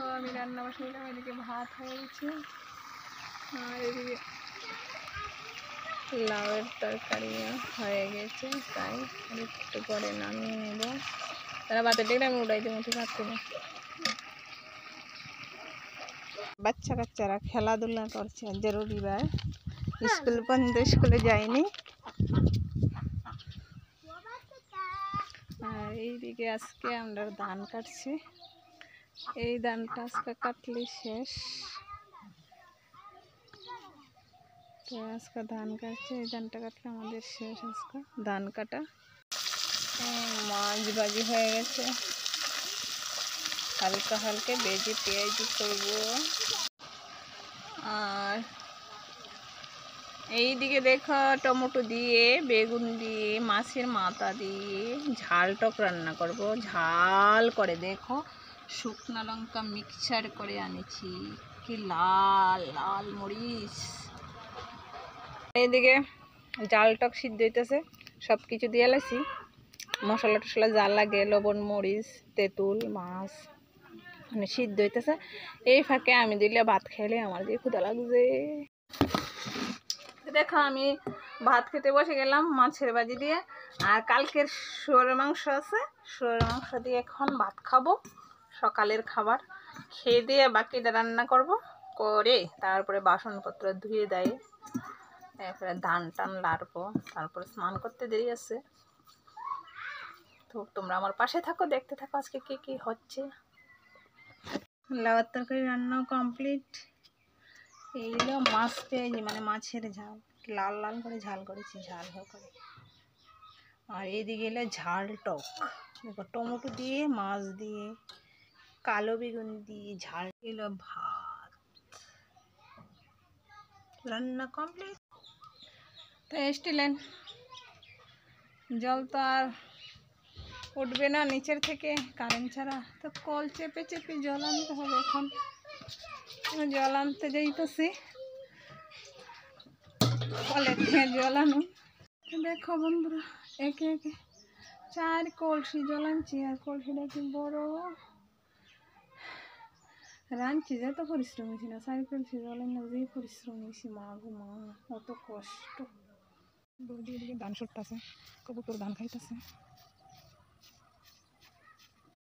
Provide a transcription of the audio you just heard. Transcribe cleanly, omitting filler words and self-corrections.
দেখো আমি রান্না বসাইলাম, এদিকে ভাত হয়ে গেছে আর এদিকে লাউয়ের তরকারিও হয়ে গেছে, তাই একটু পরে নামিয়ে নেব। তারা ভাতের ডেকে আমি উড়াই দেবো, ঠিক আছে। বাচ্চা কাচ্চারা খেলাধুলা করছে, আজ রবিবার, স্কুল বন্ধ, স্কুলে যায়নি। আর এইদিকে আজকে আমরা ধান কাটছি, এই ধানটা আজকে কাটলে শেষ। তো আজকে ধান কাটছে, এই ধানটা কাটলে আমাদের শেষ আজকে ধান কাটা। মাছ ভাজি হয়ে গেছে, হালকা হালকা ভেজে পেঁয়াজি করবো। আর এইদিকে দেখো টমেটো দিয়ে, বেগুন দিয়ে, মাছের মাথা দিয়ে ঝাল টক রান্না করব। ঝাল করে দেখো, শুকনো লঙ্কা মিক্সচার করে আনেছি, কি লাল লাল মরিচ। এইদিকে জাল টক সিদ্ধ হইতেছে, সব কিছু দিয়ে লাইছি, মশলা টশলা যা লাগে, লবণ মরিচ তেঁতুল মাছ মানে সিদ্ধ হইতেছে। এই ফাঁকে আমি দিলে ভাত খাইলে আমার দিয়ে ক্ষুধা লাগছে। দেখো আমি ভাত খেতে বসে গেলাম মাছের ভাজি দিয়ে, আর কালকের শুয়োরের মাংস আছে, শুয়োরের মাংস দিয়ে এখন ভাত খাবো, সকালের খাবার খেয়ে দিয়ে বাকিটা রান্না করব, করে তারপরে বাসনপত্র ধুয়ে দেয়, তারপরে ধান টান লাড়বো, তারপরে স্নান করতে দেরি আছে। তো তোমরা আমার পাশে থাকো, দেখতে থাকো আজকে কি কি হচ্ছে। লাউয়ের তরকারি রান্নাও কমপ্লিট। এইগুলো মাছ পেঁয়াজি মানে মাছের ঝাল, লাল লাল করে ঝাল করেছি, ঝাল করে। আর এইদিকে এলো ঝাল টক, দেখো টমেটো দিয়ে মাছ দিয়ে কালো বেগুন দিয়ে ঝাল। এলো ভাত, রান্না কমপ্লিট। তো স্টিলেন জল তো আর উঠবে না নিচের থেকে কারেন্ট ছাড়া, তো কল চেপে চেপে জল আনতে হবে। এখন জল আনতে যাইতেছি, কলের থেকে জল আনো। দেখো বন্ধুরা, একে একে 4 কলসি জল আনছি, আর কলসিটা কি বড়, রাঁধছি যত পরিশ্রম হয়েছি না, 4 কলসি জল এনে যে পরিশ্রম হয়েছি, মা গো মা, অত কষ্ট। বৌদি এদিকে ধান সরতেছে, কবুতর ধান খাইতেছে।